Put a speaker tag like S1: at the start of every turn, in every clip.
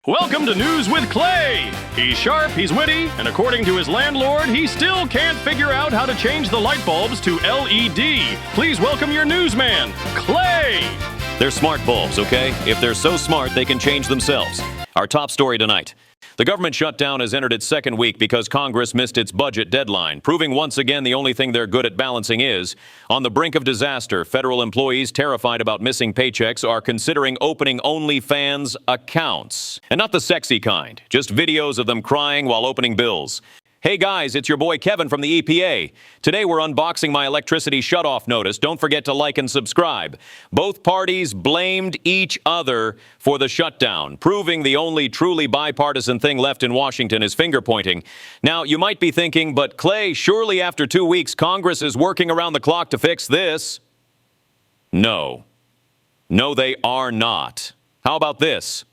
S1: Welcome to News with Clay. He's sharp, he's witty, and according to his landlord, he still can't figure out how to change the light bulbs to LED. Please welcome your newsman, Clay.
S2: They're smart bulbs, okay? If they're so smart, they can change themselves. Our top story tonight. The government shutdown has entered its second week because Congress missed its budget deadline, proving once again the only thing they're good at balancing is on the brink of disaster. Federal employees terrified about missing paychecks are considering opening OnlyFans accounts. And not the sexy kind, just videos of them crying while opening bills. Hey guys, it's your boy Kevin from the EPA. Today we're unboxing my electricity shutoff notice. Don't forget to like and subscribe. Both parties blamed each other for the shutdown, proving the only truly bipartisan thing left in Washington is finger-pointing. Now, you might be thinking, but Clay, surely after 2 weeks, Congress is working around the clock to fix this. No. No, they are not. How about this?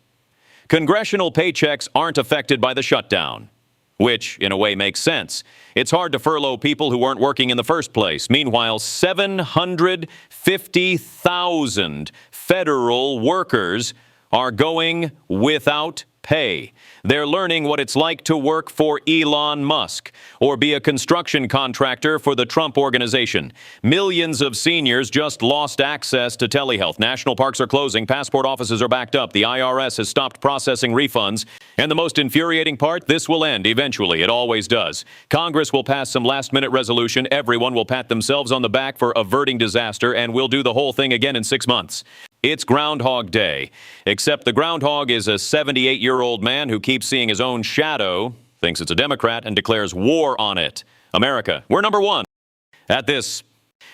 S2: Congressional paychecks aren't affected by the shutdown. Which, in a way, makes sense. It's hard to furlough people who weren't working in the first place. Meanwhile, 750,000 federal workers are going without pay. They're learning what it's like to work for Elon Musk or be a construction contractor for the Trump organization. Millions of seniors just lost access to telehealth. National parks are closing. Passport offices are backed up. The IRS has stopped processing refunds. And the most infuriating part, this will end eventually. It always does. Congress will pass some last-minute resolution. Everyone will pat themselves on the back for averting disaster, and we'll do the whole thing again in 6 months. It's Groundhog Day, except the groundhog is a 78-year-old man who keeps seeing his own shadow, thinks it's a Democrat, and declares war on it. America, we're number one. At this.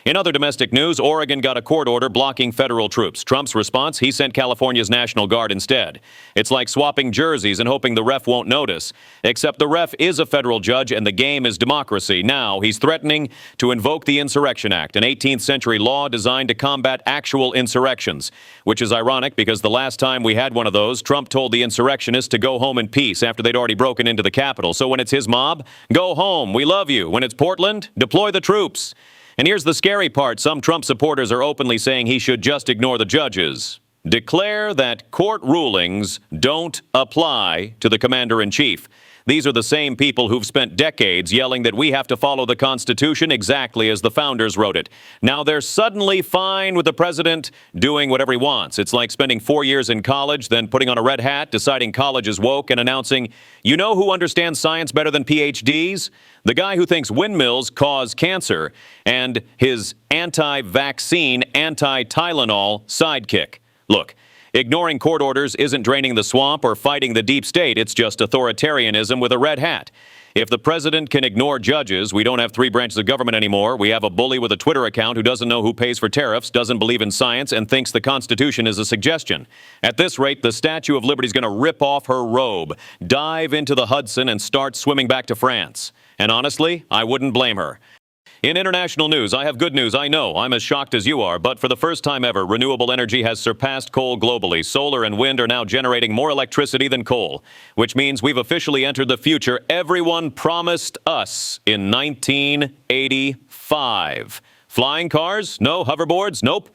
S2: In other domestic news, Oregon got a court order blocking federal troops. Trump's response, he sent California's National Guard instead. It's like swapping jerseys and hoping the ref won't notice. Except the ref is a federal judge and the game is democracy. Now he's threatening to invoke the Insurrection Act, an 18th century law designed to combat actual insurrections. Which is ironic because the last time we had one of those, Trump told the insurrectionists to go home in peace after they'd already broken into the Capitol. So when it's his mob, go home, we love you. When it's Portland, deploy the troops. And here's the scary part. Some Trump supporters are openly saying he should just ignore the judges. Declare that court rulings don't apply to the commander-in-chief. These are the same people who've spent decades yelling that we have to follow the Constitution exactly as the founders wrote it. Now they're suddenly fine with the president doing whatever he wants. It's like spending 4 years in college, then putting on a red hat, deciding college is woke, and announcing, you know who understands science better than PhDs? The guy who thinks windmills cause cancer, and his anti-vaccine, anti-Tylenol sidekick. Look, ignoring court orders isn't draining the swamp or fighting the deep state. It's just authoritarianism with a red hat. If the president can ignore judges, we don't have 3 branches of government anymore. We have a bully with a Twitter account who doesn't know who pays for tariffs, doesn't believe in science, and thinks the Constitution is a suggestion. At this rate, the Statue of Liberty is going to rip off her robe, dive into the Hudson, and start swimming back to France. And honestly, I wouldn't blame her. In international news, I have good news. I know, I'm as shocked as you are, but for the first time ever, renewable energy has surpassed coal globally. Solar and wind are now generating more electricity than coal, which means we've officially entered the future everyone promised us in 1985. Flying cars? No. Hoverboards? Nope.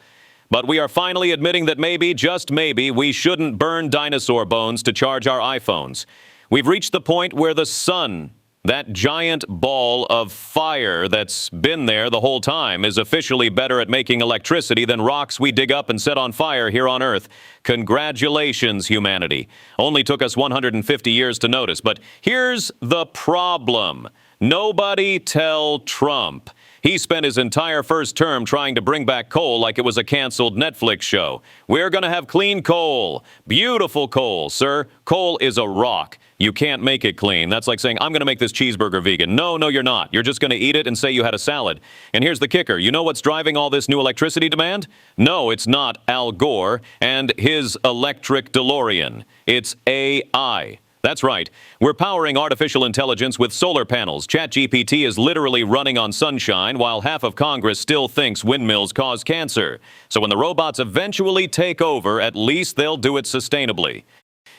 S2: But we are finally admitting that maybe, just maybe, we shouldn't burn dinosaur bones to charge our iPhones. We've reached the point where the sun, that giant ball of fire that's been there the whole time, is officially better at making electricity than rocks we dig up and set on fire here on Earth. Congratulations, humanity. Only took us 150 years to notice. But here's the problem. Nobody tell Trump. He spent his entire first term trying to bring back coal like it was a canceled Netflix show. We're going to have clean coal. Beautiful coal, sir. Coal is a rock. You can't make it clean. That's like saying, I'm going to make this cheeseburger vegan. No, you're not. You're just going to eat it and say you had a salad. And here's the kicker. You know what's driving all this new electricity demand? No, it's not Al Gore and his electric DeLorean. It's AI. That's right. We're powering artificial intelligence with solar panels. ChatGPT is literally running on sunshine, while half of Congress still thinks windmills cause cancer. So when the robots eventually take over, at least they'll do it sustainably.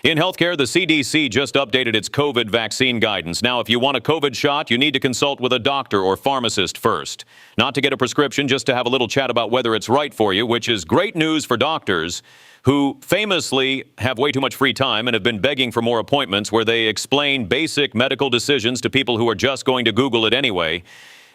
S2: In healthcare, the CDC just updated its COVID vaccine guidance. Now, if you want a COVID shot, you need to consult with a doctor or pharmacist first. Not to get a prescription, just to have a little chat about whether it's right for you, which is great news for doctors who famously have way too much free time and have been begging for more appointments where they explain basic medical decisions to people who are just going to Google it anyway.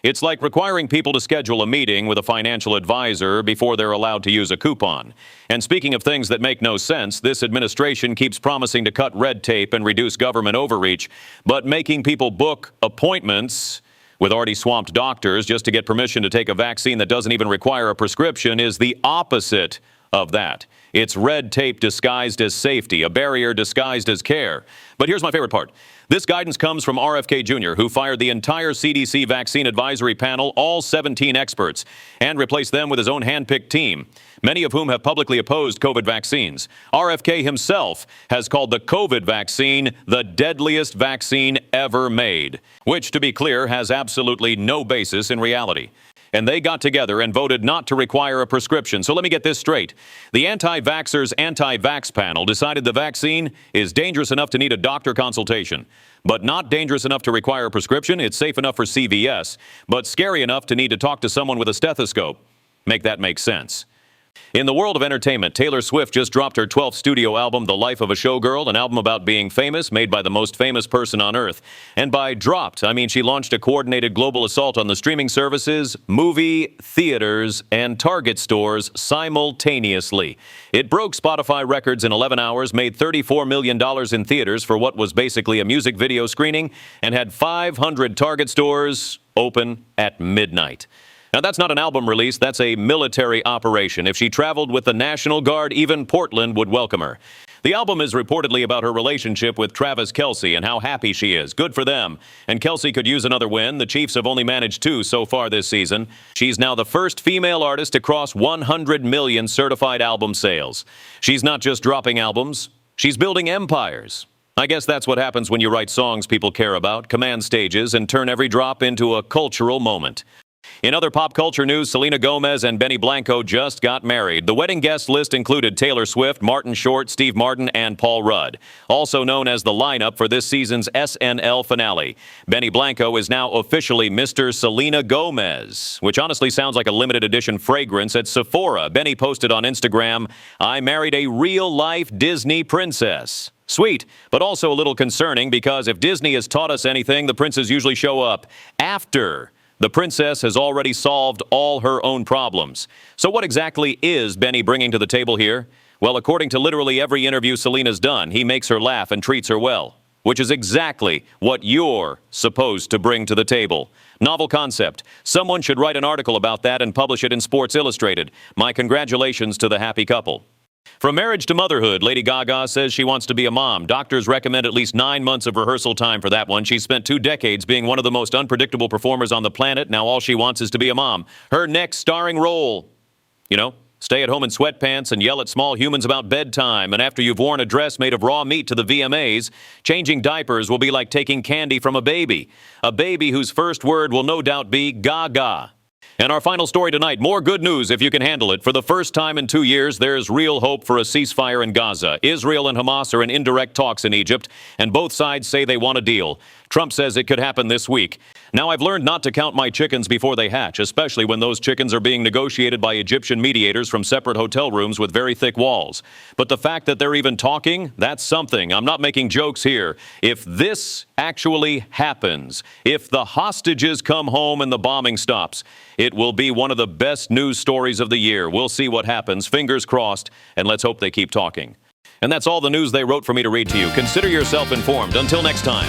S2: It's like requiring people to schedule a meeting with a financial advisor before they're allowed to use a coupon. And speaking of things that make no sense, this administration keeps promising to cut red tape and reduce government overreach, but making people book appointments with already swamped doctors just to get permission to take a vaccine that doesn't even require a prescription is the opposite of that. It's red tape disguised as safety, a barrier disguised as care. But here's my favorite part. This guidance comes from RFK Jr., who fired the entire CDC vaccine advisory panel, all 17 experts, and replaced them with his own handpicked team, many of whom have publicly opposed COVID vaccines. RFK himself has called the COVID vaccine the deadliest vaccine ever made, which, to be clear, has absolutely no basis in reality. And they got together and voted not to require a prescription. So let me get this straight. The anti-vaxxers' anti-vax panel decided the vaccine is dangerous enough to need a doctor consultation, but not dangerous enough to require a prescription. It's safe enough for CVS, but scary enough to need to talk to someone with a stethoscope. Make that make sense. In the world of entertainment, Taylor Swift just dropped her 12th studio album, The Life of a Showgirl, an album about being famous, made by the most famous person on earth. And by dropped, I mean she launched a coordinated global assault on the streaming services, movie, theaters, and Target stores simultaneously. It broke Spotify records in 11 hours, made $34 million in theaters for what was basically a music video screening, and had 500 Target stores open at midnight. Now, that's not an album release, that's a military operation. If she traveled with the National Guard, even Portland would welcome her. The album is reportedly about her relationship with Travis Kelce and how happy she is. Good for them. And Kelce could use another win. The Chiefs have only managed 2 so far this season. She's now the first female artist to cross 100 million certified album sales. She's not just dropping albums, she's building empires. I guess that's what happens when you write songs people care about, command stages, and turn every drop into a cultural moment. In other pop culture news, Selena Gomez and Benny Blanco just got married. The wedding guest list included Taylor Swift, Martin Short, Steve Martin, and Paul Rudd, also known as the lineup for this season's SNL finale. Benny Blanco is now officially Mr. Selena Gomez, which honestly sounds like a limited edition fragrance at Sephora. Benny posted on Instagram, "I married a real-life Disney princess." Sweet, but also a little concerning because if Disney has taught us anything, the princes usually show up after the princess has already solved all her own problems. So what exactly is Benny bringing to the table here? Well, according to literally every interview Selena's done, he makes her laugh and treats her well, which is exactly what you're supposed to bring to the table. Novel concept. Someone should write an article about that and publish it in Sports Illustrated. My congratulations to the happy couple. From marriage to motherhood, Lady Gaga says she wants to be a mom. Doctors recommend at least 9 months of rehearsal time for that one. She's spent 2 decades being one of the most unpredictable performers on the planet. Now all she wants is to be a mom. Her next starring role, stay at home in sweatpants and yell at small humans about bedtime. And after you've worn a dress made of raw meat to the VMAs, changing diapers will be like taking candy from a baby. A baby whose first word will no doubt be Gaga. And our final story tonight, more good news if you can handle it. For the first time in 2 years, there's real hope for a ceasefire in Gaza. Israel and Hamas are in indirect talks in Egypt, and both sides say they want a deal. Trump says it could happen this week. Now, I've learned not to count my chickens before they hatch, especially when those chickens are being negotiated by Egyptian mediators from separate hotel rooms with very thick walls. But the fact that they're even talking, that's something. I'm not making jokes here. If this actually happens, if the hostages come home and the bombing stops, it will be one of the best news stories of the year. We'll see what happens. Fingers crossed, and let's hope they keep talking. And that's all the news they wrote for me to read to you. Consider yourself informed. Until next time.